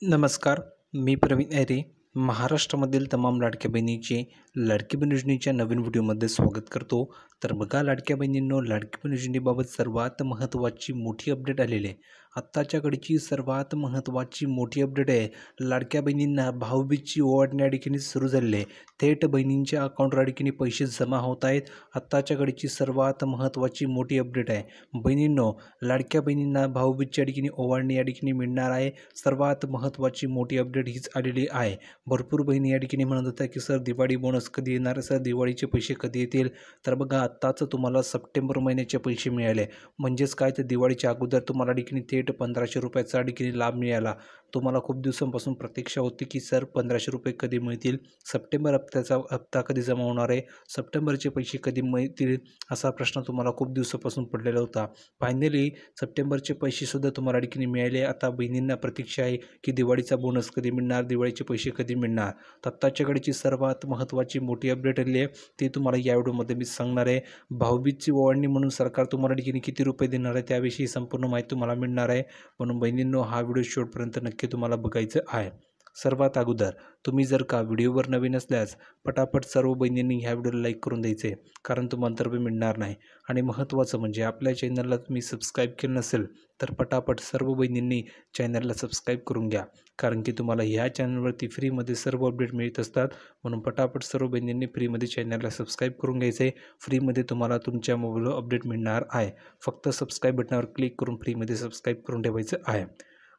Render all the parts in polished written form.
नमस्कार. मी प्रवीण ऐरे. महाराष्ट्रामधील तमाम लाडक्या बहिणीचे लाडकी बहीण योजनेच्या नवीन व्हिडिओमध्ये स्वागत करतो. तर बघा लाडक्या बहिणींनो, लाडकी बहीण योजनेबाबत सर्वात महत्त्वाची मोठी अपडेट आलेली आहे. आत्ताच्या घडीची सर्वात महत्त्वाची मोठी अपडेट आहे. लाडक्या बहिणींना भाऊबीजची ओवाळणी या ठिकाणी सुरू झालेली आहे. थेट बहिणींच्या अकाउंटवर या ठिकाणी पैसे जमा होत आहेत. आत्ताच्या घडीची सर्वात महत्त्वाची मोठी अपडेट आहे. बहिणींनो, लाडक्या बहिणींना भाऊबीजच्या या ठिकाणी ओवाळणी या ठिकाणी मिळणार आहे. सर्वात महत्त्वाची मोठी अपडेट हीच आलेली आहे. भरपूर बहिणी या ठिकाणी म्हणत होत्या की सर दिवाळी बोनस कधी येणार, सर दिवाळीचे पैसे कधी येतील. तर बघा आत्ताच तुम्हाला सप्टेंबर महिन्याचे पैसे मिळाले. म्हणजेच काय, तर दिवाळीच्या अगोदर तुम्हाला या ठिकाणी थेट 1500 रुपयाचा या ठिकाणी लाभ मिळाला. तुम्हाला खूप दिवसांपासून प्रतीक्षा होती की सर 1500 रुपये कधी मिळतील, सप्टेंबर हप्ता कधी जमा होणार आहे, सप्टेंबरचे पैसे कधी मिळतील, असा प्रश्न तुम्हाला खूप दिवसापासून पडलेला होता. फायनली सप्टेंबरचे पैसेसुद्धा तुम्हाला या ठिकाणी मिळाले. आता बहिणींना प्रतीक्षा आहे की दिवाळीचा बोनस कधी मिळणार, दिवाळीचे पैसे कधी मिळणार. तर आत्ताच्या घडीची सर्वात महत्त्वाची मोठी अपडेट आली आहे, ती तुम्हाला या व्हिडिओमध्ये मी सांगणार आहे. भाऊबीजची ओवाळणी म्हणून सरकार तुम्हाला ठिकाणी किती रुपये देणार आहे त्याविषयी संपूर्ण माहिती तुम्हाला मिळणार आहे. म्हणून बहिणींनो, हा व्हिडिओ शेवटपर्यंत नक्की तुम्हाला बघायचं आहे. सर्वात अगोदर तुम्ही जर का व्हिडिओवर नवीन असल्यास पटापट सर्व बहिणींनी ह्या व्हिडिओला लाईक करून द्यायचे, कारण तुम्हाला तर मिळणार नाही. आणि महत्त्वाचं म्हणजे आपल्या चॅनलला तुम्ही सबस्क्राईब केलं नसेल तर पटापट सर्व बहिणींनी चॅनलला सबस्क्राईब करून घ्या, कारण की तुम्हाला ह्या चॅनलवरती फ्रीमध्ये सर्व अपडेट मिळत असतात. म्हणून पटापट सर्व बहिणींनी फ्रीमध्ये चॅनलला सबस्क्राईब करून घ्यायचे. फ्रीमध्ये तुम्हाला तुमच्या मोबाईलवर अपडेट मिळणार आहे. फक्त सबस्क्राईब बटनावर क्लिक करून फ्रीमध्ये सबस्क्राईब करून ठेवायचं आहे.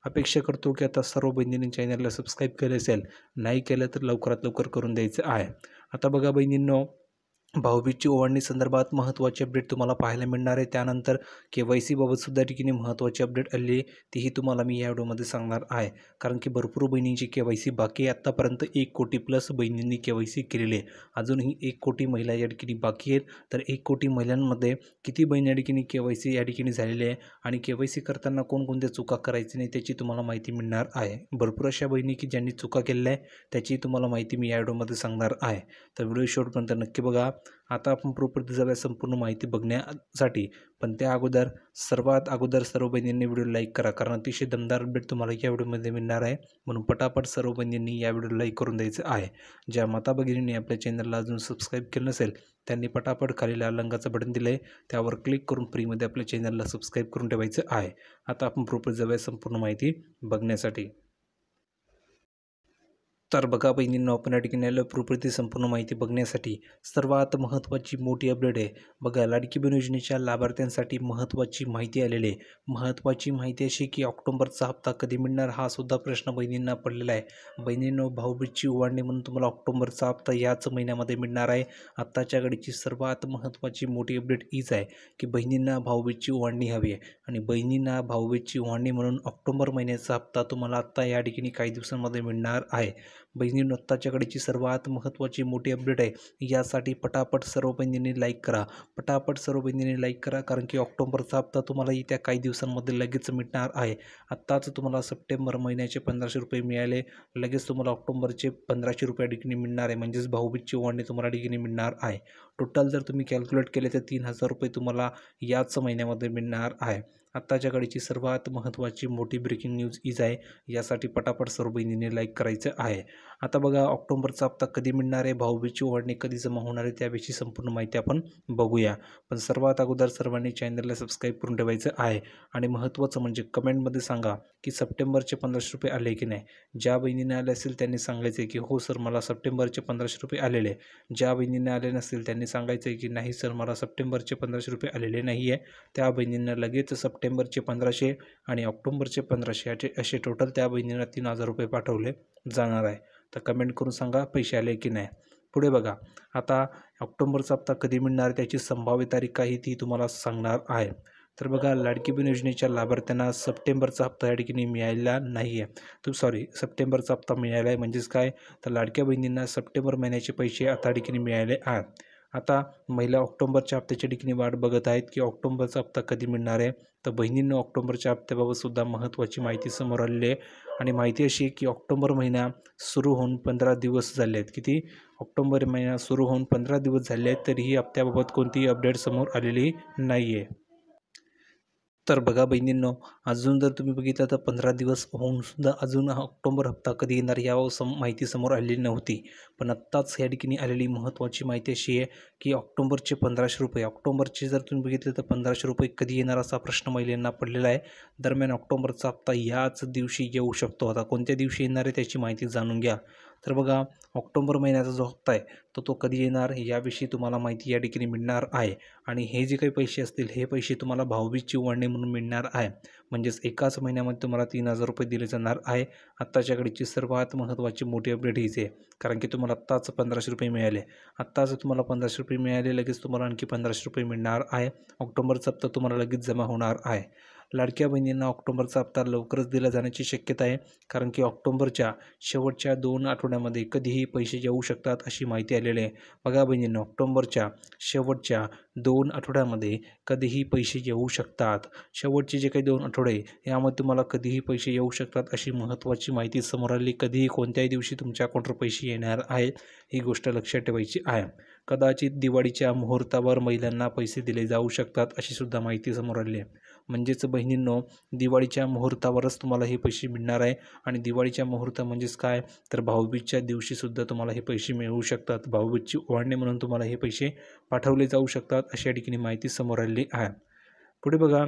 अपेक्षा करतो की आता सर्व बहिणींनी चॅनलला सबस्क्राईब केलं असेल, नाही केलं तर लवकरात लवकर करून द्यायचं आहे. आता बघा बहिणींनो, भाऊबीजची ओवाळणी संदर्भात महत्त्वाची अपडेट तुम्हाला पाहायला मिळणार आहे. त्यानंतर KYC बाबत सुद्धा ठिकाणी महत्त्वाची अपडेट आली आहे, तीही तुम्हाला मी या व्हिडिओमध्ये सांगणार आहे. कारण की भरपूर बहिणींची KYC बाकी आहे. आत्तापर्यंत 1 कोटी प्लस बहिणींनी KYC केलेली आहे. अजूनही 1 कोटी महिला या ठिकाणी बाकी आहेत. तर 1 कोटी महिलांमध्ये किती बहिणी या ठिकाणी KYC या ठिकाणी झालेली आहे आणि KYC करताना कोणकोणत्या चुका करायची नाही त्याची तुम्हाला माहिती मिळणार आहे. भरपूर अशा बहिणी की ज्यांनी चुका केलेल्या आहे त्याची तुम्हाला माहिती मी या व्हिडिओमध्ये सांगणार आहे. तर व्हिडिओ शेवटपर्यंत नक्की बघा. आता आपण प्रॉपर्टी जाऊया संपूर्ण माहिती बघण्यासाठी, पण त्या अगोदर सर्वात अगोदर सर्व बहिणींनी व्हिडिओ लाईक करा, कारण अतिशय दमदार अपडेट तुम्हाला या व्हिडिओमध्ये मिळणार आहे. म्हणून पटापट सर्व बहिणींनी या व्हिडिओला लाईक करून द्यायचं आहे. ज्या माता भगिनींनी आपल्या चॅनलला अजून सबस्क्राईब केलं नसेल त्यांनी पटापट खाली लाल रंगाचं बटन दिलं आहे, त्यावर क्लिक करून फ्रीमध्ये आपल्या चॅनलला सबस्क्राईब करून ठेवायचं आहे. आता आपण प्रॉपर्टी जाऊया संपूर्ण माहिती बघण्यासाठी. तर बघा बहिणींनो, आपण या ठिकाणी आलो प्रॉपर्टी संपूर्ण माहिती बघण्यासाठी. सर्वात महत्त्वाची मोठी अपडेट आहे. बघा लाडकी बहीण योजनेच्या लाभार्थ्यांसाठी महत्त्वाची माहिती आलेली आहे. महत्त्वाची माहिती अशी की ऑक्टोबरचा हप्ता कधी मिळणार हा सुद्धा प्रश्न बहिणींना पडलेला आहे. बहिणींनो, भाऊबीजची ओवाळणी म्हणून तुम्हाला ऑक्टोबरचा हप्ता याच महिन्यामध्ये मिळणार आहे. आत्ताच्या घडीची सर्वात महत्त्वाची मोठी अपडेट हीच आहे की बहिणींना भाऊबीजची ओवाळणी हवी आहे आणि बहिणींना भाऊबीजची ओवाळणी म्हणून ऑक्टोबर महिन्याचा हप्ता तुम्हाला आत्ता या ठिकाणी काही दिवसांमध्ये मिळणार आहे. बहिणींनो, आत्ताच्या घडीची सर्वात महत्त्वाची मोठी अपडेट आहे. यासाठी पटापट सर्व बहिणींनी लाईक करा, पटापट सर्व बहिणींनी लाईक करा, कारण की ऑक्टोबरचा हप्ता तुम्हाला येत्या काही दिवसांमध्ये लगेच मिळणार आहे. आत्ताच तुम्हाला सप्टेंबर महिन्याचे 1500 रुपये मिळाले, लगेच तुम्हाला ऑक्टोबरचे 1500 रुपये ठिकाणी मिळणार आहे. म्हणजेच भाऊबीजची ओवाळणी तुम्हाला ठिकाणी मिळणार आहे. टोटल जर तुम्ही कॅल्क्युलेट केले तर 3000 रुपये तुम्हाला याच महिन्यामध्ये मिळणार आहे. आत्ताच्या घडीची सर्वात महत्त्वाची मोठी ब्रेकिंग न्यूज हीच आहे. यासाठी पटापट सर्व बहिणींनी लाईक करायचं आहे. आता बघा ऑक्टोबरचा हप्ता कधी मिळणार आहे, भाऊबीजची ओवाळणी कधी जमा होणार आहे त्याविषयी संपूर्ण माहिती आपण बघूया. पण सर्वात अगोदर सर्वांनी चॅनलला सबस्क्राईब करून ठेवायचं आहे. आणि महत्त्वाचं म्हणजे कमेंटमध्ये सांगा की सप्टेंबरचे 1500 रुपये आले की नाही. ज्या बहिणीने आले असेल त्यांनी सांगायचं आहे की हो सर मला सप्टेंबरचे 1500 रुपये आलेले. ज्या बहिणीने आले नसतील त्यांनी सांगायचं आहे की नाही सर मला सप्टेंबरचे 1500 रुपये आलेले नाही आहे. त्या बहिणींना लगेच सप्टेंबरचे 1500 आणि ऑक्टोबरचे 1500 असे टोटल त्या बहिणींना 3000 रुपये पाठवले जाणार आहे. तर कमेंट करून सांगा पैसे आले की नाही. पुढे बघा, आता ऑक्टोबरचा हप्ता कधी मिळणार त्याची संभाव्य तारीख काही ती तुम्हाला सांगणार आहे. तर बघा लाडकी बहीण योजनेच्या लाभार्थ्यांना सप्टेंबरचा हप्ता या ठिकाणी मिळालेला नाही आहे. सप्टेंबरचा हप्ता मिळाला आहे. म्हणजेच काय, तर लाडक्या बहिणींना सप्टेंबर महिन्याचे पैसे आता ठिकाणी मिळाले आहेत. आता महिला ऑक्टोबरच्या हप्त्याच्या ठिकाणी वाट बघत आहेत की ऑक्टोबरचा हप्ता कधी मिळणार आहे. तर बहिणींना ऑक्टोबरच्या हप्त्याबाबत सुद्धा महत्त्वाची माहिती समोर आलेली आहे. आणि माहिती अशी आहे की ऑक्टोबर महिना सुरू होऊन 15 दिवस झाले आहेत. किती? ऑक्टोबर महिना सुरू होऊन 15 दिवस झाले आहेत, तरीही हप्त्याबाबत कोणतीही अपडेट समोर आलेली नाही आहे. तर बघा बहिणींनो, अजून जर तुम्ही बघितलं तर 15 दिवस होऊन सुद्धा अजून हा ऑक्टोबर हप्ता कधी येणार या माहिती समोर आलेली नव्हती. पण आत्ताच या ठिकाणी आलेली महत्त्वाची माहिती अशी आहे की ऑक्टोबरचे ₹1500 ऑक्टोबरचे जर तुम्ही बघितले तर ₹1500 कधी येणार असा प्रश्न महिलांना पडलेला आहे. दरम्यान ऑक्टोबरचा हप्ता याच दिवशी येऊ शकतो. आता कोणत्या दिवशी येणार आहे त्याची माहिती जाणून घ्या. तर बघा, ऑक्टोबर महिन्याचा जो हप्ता आहे तो कधी येणार याविषयी तुम्हाला माहिती या ठिकाणी मिळणार आहे. आणि हे जे काही पैसे असतील हे पैसे तुम्हाला भाऊबीजची ओवाळणी म्हणून मिळणार आहे. म्हणजेच एकाच महिन्यामध्ये तुम्हाला ₹3000 दिले जाणार आहे. आत्ताच्या घडीची सर्वात महत्त्वाची मोठी अपडेट हीच आहे. कारण की तुम्हाला आत्ताच ₹1500 मिळाले. आत्ताच तुम्हाला ₹1500 मिळाले, लगेच तुम्हाला आणखी ₹1500 मिळणार आहे. ऑक्टोबरचा हप्ता तुम्हाला लगेच जमा होणार आहे. लाडक्या बहिणींना ऑक्टोबरचा हप्ता लवकरच दिला जाण्याची शक्यता आहे. कारण की ऑक्टोबरच्या शेवटच्या 2 आठवड्यामध्ये कधीही पैसे येऊ शकतात अशी माहिती आलेली आहे. बघा बहिणींनो, ऑक्टोबरच्या शेवटच्या 2 आठवड्यामध्ये कधीही पैसे येऊ शकतात. शेवटचे जे काही 2 आठवडे यामध्ये तुम्हाला कधीही पैसे येऊ शकतात अशी महत्त्वाची माहिती समोर आली. कधीही कोणत्याही दिवशी तुमच्या अकाउंटवर पैसे येणार आहेत ही गोष्ट लक्षात ठेवायची आहे. कदाचित दिवाळीच्या मुहूर्तावर महिलांना पैसे दिले जाऊ शकतात अशी सुद्धा माहिती समोर आली आहे. म्हणजेच बहिणींनो, दिवाळीच्या मुहूर्तावरच तुम्हाला हे पैसे मिळणार आहे. आणि दिवाळीच्या मुहूर्त म्हणजेच काय, तर भाऊबीजच्या दिवशीसुद्धा तुम्हाला हे पैसे मिळू शकतात. भाऊबीजची ओवाळणी म्हणून तुम्हाला हे पैसे पाठवले जाऊ शकतात अशा ठिकाणी माहिती समोर आलेली आहे. पुढे बघा,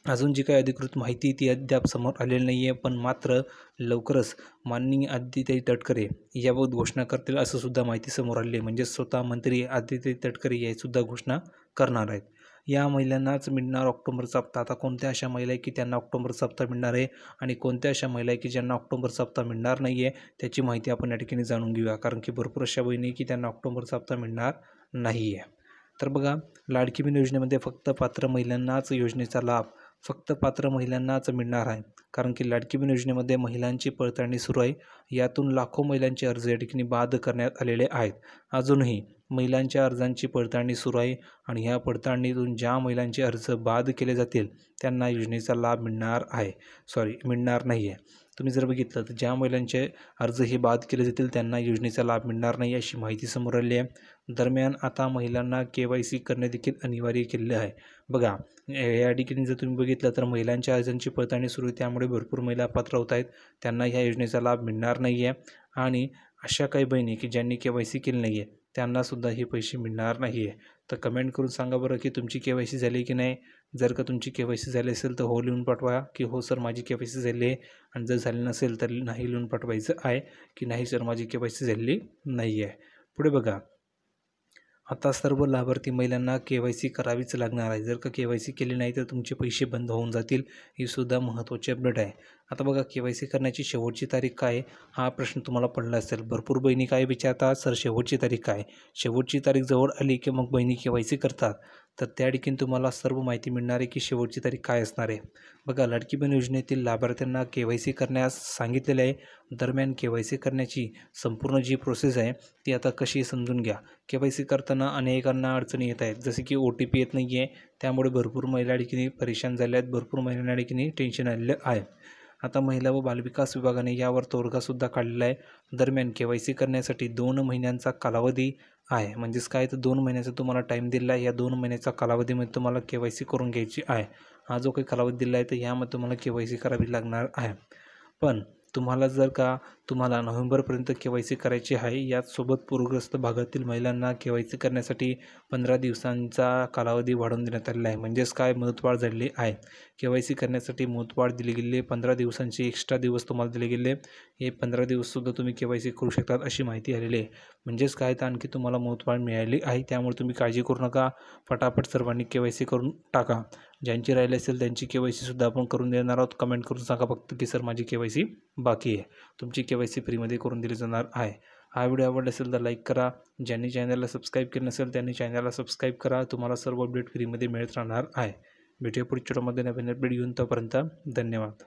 अजून जी काही अधिकृत माहिती ती अद्याप समोर आलेली नाही आहे. पण मात्र लवकरच माननीय आदित्यताई तटकरे याबाबत घोषणा करतील असं सुद्धा माहिती समोर आली आहे. म्हणजे स्वतः मंत्री आदित्यताई तटकरे यासुद्धा घोषणा करणार आहेत. या महिलांनाच मिळणार ऑक्टोबरचा हप्ता. आता कोणत्या अशा महिला आहे की त्यांना ऑक्टोबरचा हप्ता मिळणार आहे आणि कोणत्या अशा महिला आहे की ज्यांना ऑक्टोबरचा हप्ता मिळणार नाही आहे, त्याची माहिती आपण या ठिकाणी जाणून घेऊया. कारण की भरपूर अशा बहिणी की त्यांना ऑक्टोबरचा हप्ता मिळणार नाही आहे. तर बघा, लाडकी बहीण योजनेमध्ये फक्त पात्र महिलांनाच योजनेचा लाभ फक्त पात्र महिलांनाच मिळणार आहे. कारण की लाडकी बहीण योजनेमध्ये महिलांची पडताळणी सुरू आहे. यातून लाखो महिलांचे अर्ज या ठिकाणी बाद करण्यात आलेले आहेत. अजूनही महिलांच्या अर्जांची पडताळणी सुरू आहे आणि ह्या पडताळणीतून ज्या महिलांचे अर्ज बाद केले जातील त्यांना योजनेचा लाभ मिळणार नाही आहे. तुम्ही जर बघितलं तर ज्या महिलांचे अर्ज हे बाद केले जातील त्यांना योजनेचा लाभ मिळणार नाही अशी माहिती समोर आली आहे. दरम्यान आता महिलांना KYC करणे देखील अनिवार्य केलेले आहे. बघा, या ठिकाणी जर तुम्ही बघितलं तर महिलांच्या अर्जांची पडताळणी सुरू आहे, त्यामुळे भरपूर महिला पात्र होत आहेत. त्यांना ह्या योजनेचा लाभ मिळणार नाही आहे. आणि अशा काही बहिणी की ज्यांनी KYC केली नाही आहे त्यांनासुद्धा हे पैसे मिळणार नाही आहे. तर कमेंट करून सांगा बरं की तुमची KYC झाली की नाही. जर का तुमची KYC झाली असेल तर हो लिहून पाठवा की हो सर माझी KYC झाली आहे. आणि जर झाली नसेल तर नाही लिहून पाठवायचं आहे की नाही सर माझी KYC झालेली नाही आहे. पुढे बघा, आता सर्व लाभार्थी महिलांना KYC करावीच लागणार आहे. जर का KYC केली नाही तर तुमचे पैसे बंद होऊन जातील. ही सुद्धा महत्त्वाची अपडेट आहे. आता बघा, KYC करण्याची शेवटची तारीख काय हा प्रश्न तुम्हाला पडला असेल. भरपूर बहिणी काय विचारतात, सर शेवटची तारीख काय. शेवटची तारीख जवळ आली की मग बहिणी KYC करतात. तर त्या ठिकाणी तुम्हाला सर्व माहिती मिळणार आहे की शेवटची तारीख काय असणार आहे. बघा, लाडकी बहीण योजनेतील लाभार्थ्यांना KYC करण्यास सांगितलेले आहे. दरम्यान KYC करण्याची संपूर्ण जी प्रोसेस आहे ती आता कशी समजून घ्या. KYC करताना अनेकांना अडचणी येत आहेत, जसे की OTP येत नाही आहे. त्यामुळे भरपूर महिला ठिकाणी परेशान झाल्या आहेत. भरपूर महिलांना ठिकाणी टेन्शन आलेलं आहे. आता महिला व बालविकास विभागाने यावर तोडगासुद्धा काढलेला आहे. दरम्यान KYC करण्यासाठी 2 महिन्यांचा कालावधी आहे. म्हणजेच काय, तर 2 महिन्याचा तुम्हाला टाईम दिला आहे. या 2 महिन्याचा कालावधीमध्ये तुम्हाला KYC करून घ्यायची आहे. हा जो काही कालावधी दिला आहे तर यामध्ये तुम्हाला KYC करावी लागणार आहे. पण तुम्हाला नोव्हेंबरपर्यंत KYC करायची आहे. याचसोबत पूरग्रस्त भागातील महिलांना KYC करण्यासाठी 15 दिवसांचा कालावधी वाढवून देण्यात आलेला आहे. म्हणजेच काय, मुदतवाढ झालेली आहे. KYC करण्यासाठी मुदतवाढ दिली गेली आहे. 15 दिवसांचे एक्स्ट्रा दिवस तुम्हाला दिले गेले. हे 15 दिवससुद्धा तुम्ही KYC करू शकतात अशी माहिती आलेली आहे. म्हणजेच काय, तर आणखी तुम्हाला मुदतवाढ मिळाली आहे. त्यामुळे तुम्ही काळजी करू नका. फटाफट सर्वांनी KYC करून टाका. ज्यांची राहिली असेल त्यांची KYC सुद्धा आपण करून देणार आहोत. कमेंट करून सांगा फक्त की सर माझी KYC बाकी आहे. तुमची KYC फ्रीमध्ये करून दिली जाणार आहे. हा व्हिडिओ आवडला असेल तर लाईक करा. ज्यांनी चॅनलला सबस्क्राईब केलं नसेल त्यांनी चॅनलला सबस्क्राईब करा. तुम्हाला सर्व अपडेट फ्रीमध्ये मिळत राहणार आहे. भेटूया पुढच्या व्हिडिओमध्ये नवीन अपडेट घेऊन. तोपर्यंत धन्यवाद.